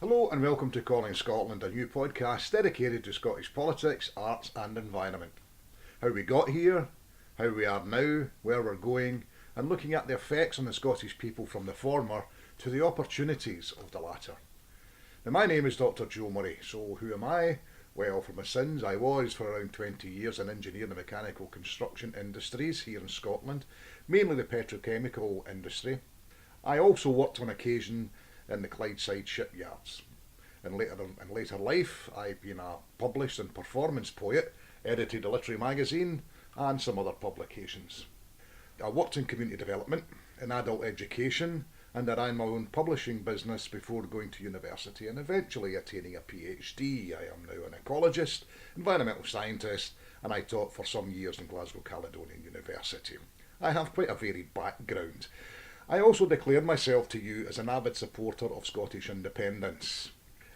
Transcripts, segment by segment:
Hello and welcome to Calling Scotland, a new podcast dedicated to Scottish politics, arts and environment. How we got here, how we are now, where we're going, and looking at the effects on the Scottish people from the former to the opportunities of the latter. Now my name is Dr Joe Murray, so who am I? Well, for my sins, I was for around 20 years an engineer in the mechanical construction industries here in Scotland, mainly the petrochemical industry. I also worked on occasion in the Clydeside shipyards. In later life, I've been a published and performance poet, edited a literary magazine, and some other publications. I worked in community development, in adult education, and I ran my own publishing business before going to university and eventually attaining a PhD. I am now an ecologist, environmental scientist, and I taught for some years in Glasgow Caledonian University. I have quite a varied background. I also declared myself to you as an avid supporter of Scottish independence.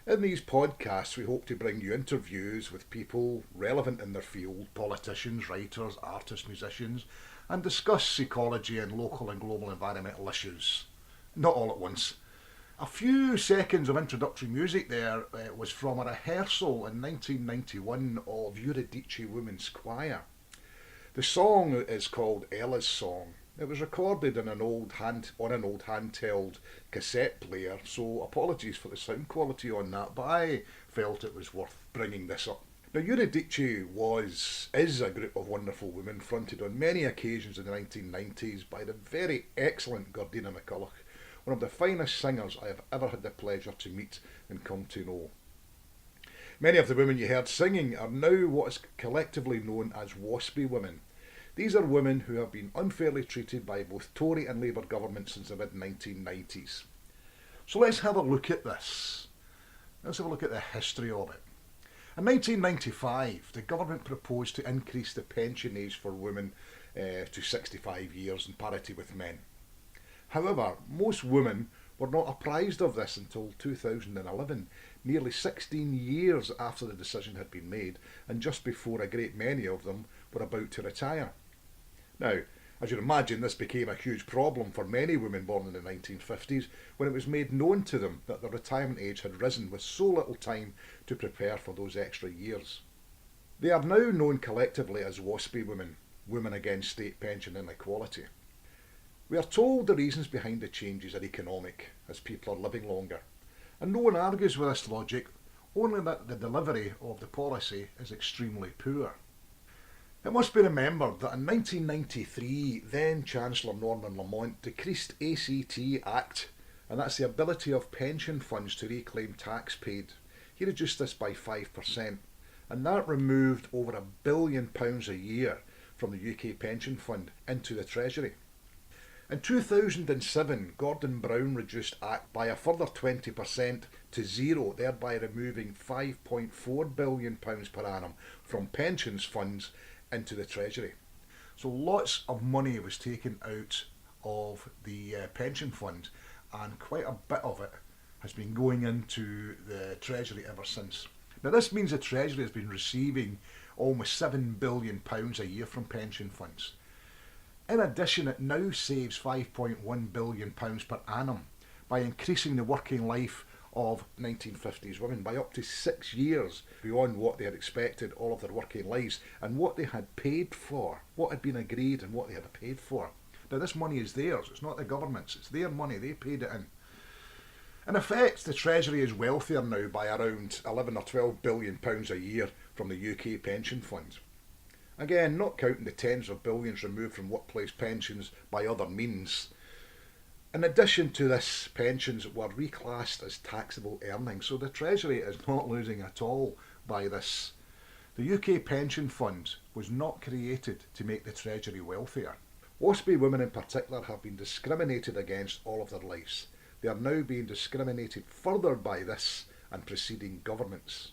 In these podcasts, we hope to bring you interviews with people relevant in their field, politicians, writers, artists, musicians, and discuss ecology and local and global environmental issues. Not all at once. A few seconds of introductory music there was from a rehearsal in 1991 of Eurydice Women's Choir. The song is called Ella's Song. It was recorded on an old handheld cassette player, so apologies for the sound quality on that, but I felt it was worth bringing this up. Now, Eurydice is a group of wonderful women fronted on many occasions in the 1990s by the very excellent Gordina MacCulloch, one of the finest singers I have ever had the pleasure to meet and come to know. Many of the women you heard singing are now what is collectively known as WASPI women. These are women who have been unfairly treated by both Tory and Labour governments since the mid-1990s. So let's have a look at this. Let's have a look at the history of it. In 1995, the government proposed to increase the pension age for women to 65 years in parity with men. However, most women were not apprised of this until 2011, nearly 16 years after the decision had been made and just before a great many of them were about to retire. Now, as you'd imagine, this became a huge problem for many women born in the 1950s when it was made known to them that the retirement age had risen with so little time to prepare for those extra years. They are now known collectively as WASPI women, Women Against State Pension Inequality. We are told the reasons behind the changes are economic, as people are living longer, and no one argues with this logic, only that the delivery of the policy is extremely poor. It must be remembered that in 1993, then Chancellor Norman Lamont decreased ACT Act, and that's the ability of pension funds to reclaim tax paid. He reduced this by 5%, and that removed over £1 billion a year from the UK pension fund into the Treasury. In 2007, Gordon Brown reduced ACT by a further 20% to zero, thereby removing £5.4 billion per annum from pensions funds into the Treasury. So lots of money was taken out of the pension fund, and quite a bit of it has been going into the Treasury ever since. Now this means the Treasury has been receiving almost £7 billion a year from pension funds. In addition, it now saves £5.1 billion per annum by increasing the working life of 1950s women by up to 6 years beyond what they had expected all of their working lives and what they had paid for, what had been agreed and what they had paid for. Now this money is theirs, it's not the government's, it's their money, they paid it in. In effect, the Treasury is wealthier now by around 11 or 12 billion pounds a year from the UK pension fund. Again, not counting the tens of billions removed from workplace pensions by other means. In addition to this, pensions were reclassed as taxable earnings, so the Treasury is not losing at all by this. The UK pension fund was not created to make the Treasury wealthier. WASPI women in particular have been discriminated against all of their lives. They are now being discriminated further by this and preceding governments.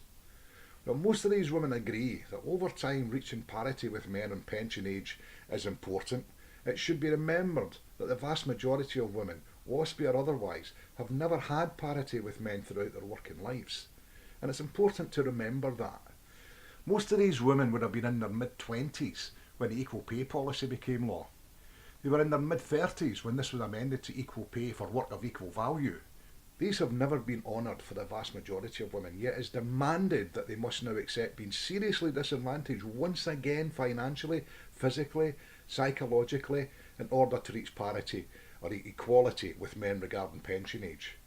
Now, most of these women agree that over time reaching parity with men on pension age is important. It should be remembered that the vast majority of women, WASPI or otherwise, have never had parity with men throughout their working lives. And it's important to remember that. Most of these women would have been in their mid-20s when the equal pay policy became law. They were in their mid-30s when this was amended to equal pay for work of equal value. These have never been honoured for the vast majority of women, yet is demanded that they must now accept being seriously disadvantaged once again financially, physically, psychologically, in order to reach parity or equality with men regarding pension age.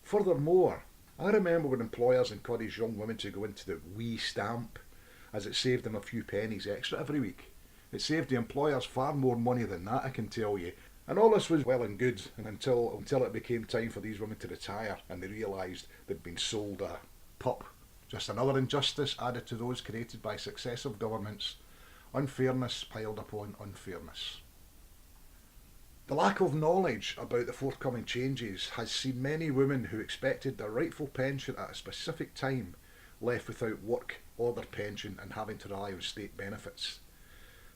Furthermore, I remember when employers encouraged young women to go into the WE stamp, as it saved them a few pennies extra every week. It saved the employers far more money than that, I can tell you. And all this was well and good until it became time for these women to retire and they realised they'd been sold a pup. Just another injustice added to those created by successive governments. Unfairness piled upon unfairness. The lack of knowledge about the forthcoming changes has seen many women who expected their rightful pension at a specific time left without work or their pension and having to rely on state benefits.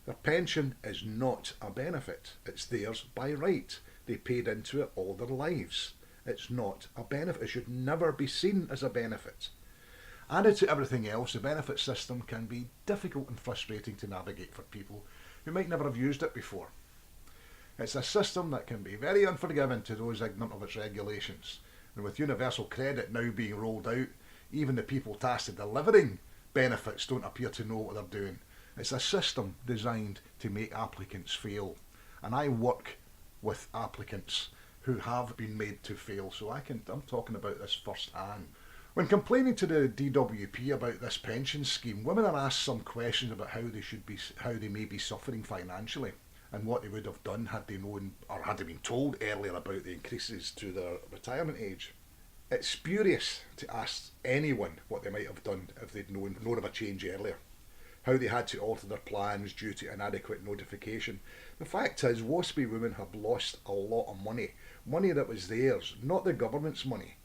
Their pension is not a benefit. It's theirs by right. They paid into it all their lives. It's not a benefit. It should never be seen as a benefit. Added to everything else, the benefit system can be difficult and frustrating to navigate for people who might never have used it before. It's a system that can be very unforgiving to those ignorant of its regulations. And with universal credit now being rolled out, even the people tasked with delivering benefits don't appear to know what they're doing. It's a system designed to make applicants fail. And I work with applicants who have been made to fail, so I'm talking about this firsthand. When complaining to the DWP about this pension scheme, women are asked some questions about how they may be suffering financially and what they would have done had they known or had they been told earlier about the increases to their retirement age. It's spurious to ask anyone what they might have done if they'd known of a change earlier. How they had to alter their plans due to inadequate notification. The fact is, WASPI women have lost a lot of money that was theirs, not the government's money.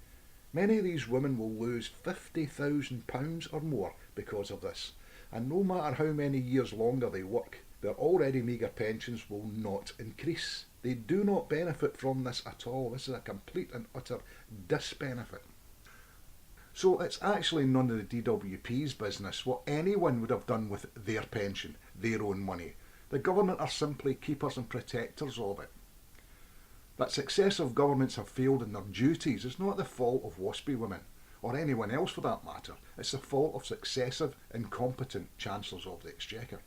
Many of these women will lose £50,000 or more because of this, and no matter how many years longer they work, their already meagre pensions will not increase. They do not benefit from this at all. This is a complete and utter disbenefit. So it's actually none of the DWP's business what anyone would have done with their pension, their own money. The government are simply keepers and protectors of it. That successive governments have failed in their duties is not the fault of WASPI women, or anyone else for that matter. It's the fault of successive, incompetent Chancellors of the Exchequer.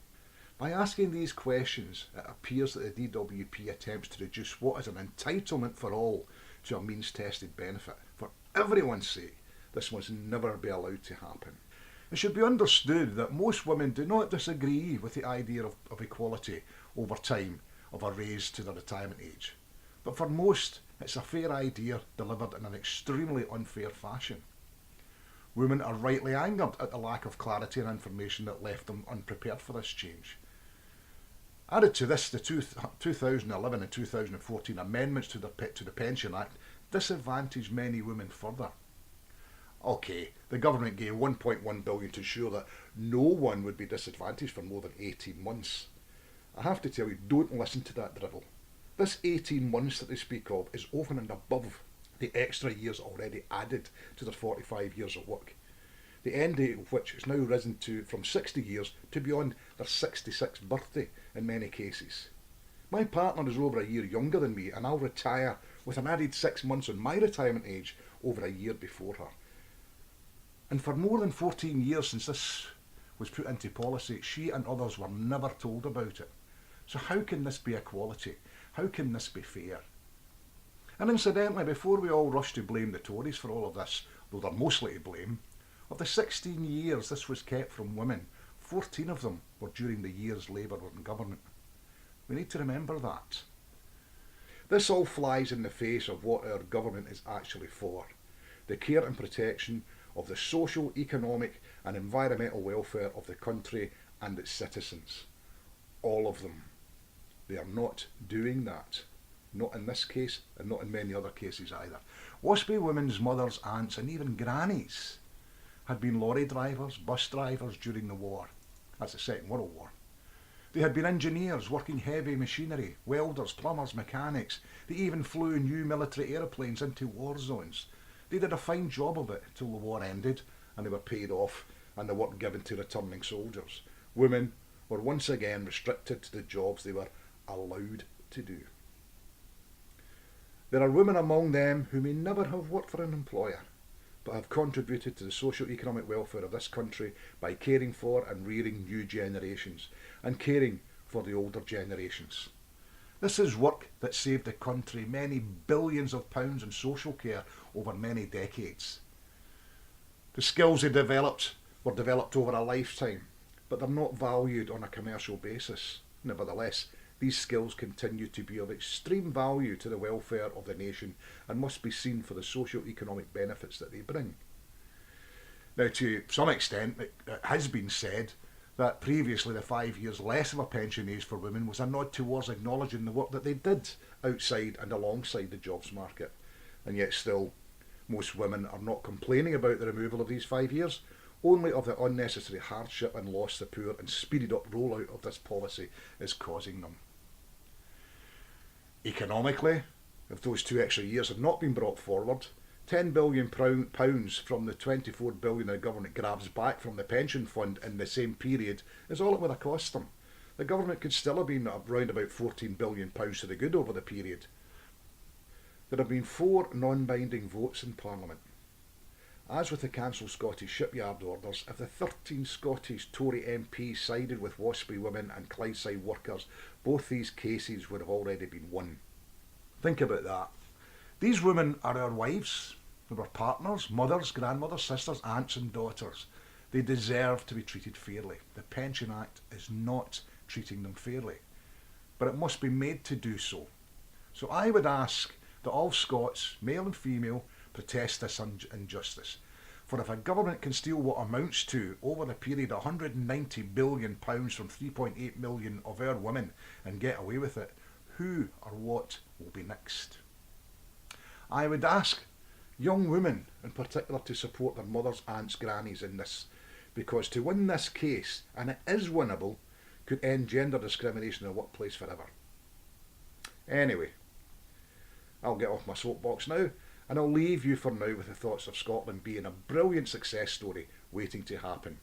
By asking these questions, it appears that the DWP attempts to reduce what is an entitlement for all to a means-tested benefit. For everyone's sake, this must never be allowed to happen. It should be understood that most women do not disagree with the idea of equality over time of a raise to the retirement age. But for most, it's a fair idea delivered in an extremely unfair fashion. Women are rightly angered at the lack of clarity and information that left them unprepared for this change. Added to this, the 2011 and 2014 amendments to the Pension Act disadvantaged many women further. Okay, the government gave £1.1 billion to ensure that no one would be disadvantaged for more than 18 months. I have to tell you, don't listen to that drivel. This 18 months that they speak of is over and above the extra years already added to their 45 years of work, the end date of which is now risen from 60 years to beyond their 66th birthday in many cases. My partner is over a year younger than me, and I'll retire with an added 6 months on my retirement age over a year before her. And for more than 14 years since this was put into policy, she and others were never told about it. So how can this be equality? How can this be fair? And incidentally, before we all rush to blame the Tories for all of this, though they're mostly to blame, of the 16 years this was kept from women, 14 of them were during the years Labour were in government. We need to remember that. This all flies in the face of what our government is actually for: the care and protection of the social, economic and environmental welfare of the country and its citizens. All of them. They are not doing that. Not in this case, and not in many other cases either. WASPI women's mothers, aunts and even grannies had been lorry drivers, bus drivers during the war. That's the Second World War. They had been engineers working heavy machinery, welders, plumbers, mechanics. They even flew new military aeroplanes into war zones. They did a fine job of it till the war ended and they were paid off and the work given to returning soldiers. Women were once again restricted to the jobs they were allowed to do. There are women among them who may never have worked for an employer, but have contributed to the socio-economic welfare of this country by caring for and rearing new generations and caring for the older generations. This is work that saved the country many billions of pounds in social care over many decades. The skills they developed were developed over a lifetime, but they're not valued on a commercial basis. Nevertheless, these skills continue to be of extreme value to the welfare of the nation and must be seen for the socio-economic benefits that they bring. Now, to some extent, it has been said that previously the 5 years less of a pension age for women was a nod towards acknowledging the work that they did outside and alongside the jobs market. And yet still, most women are not complaining about the removal of these 5 years, only of the unnecessary hardship and loss the poor and speeded up rollout of this policy is causing them. Economically, if those 2 extra years had not been brought forward, £10 billion from the £24 billion the government grabs back from the pension fund in the same period is all it would have cost them. The government could still have been around about £14 billion to the good over the period. There have been 4 non-binding votes in Parliament. As with the cancelled Scottish shipyard orders, if the 13 Scottish Tory MPs sided with WASPI women and Clydeside workers, both these cases would have already been won. Think about that. These women are our wives, our partners, mothers, grandmothers, sisters, aunts and daughters. They deserve to be treated fairly. The Pension Act is not treating them fairly, but it must be made to do so. So I would ask that all Scots, male and female, protest this injustice. For if a government can steal what amounts to, over the period, £190 billion from 3.8 million of our women and get away with it, who or what will be next? I would ask young women in particular to support their mothers, aunts, grannies in this, because to win this case, and it is winnable, could end gender discrimination in the workplace forever. Anyway, I'll get off my soapbox now, and I'll leave you for now with the thoughts of Scotland being a brilliant success story waiting to happen,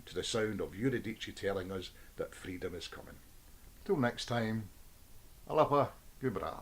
to the sound of Eurydice telling us that freedom is coming. Till next time, Alapa Gubra.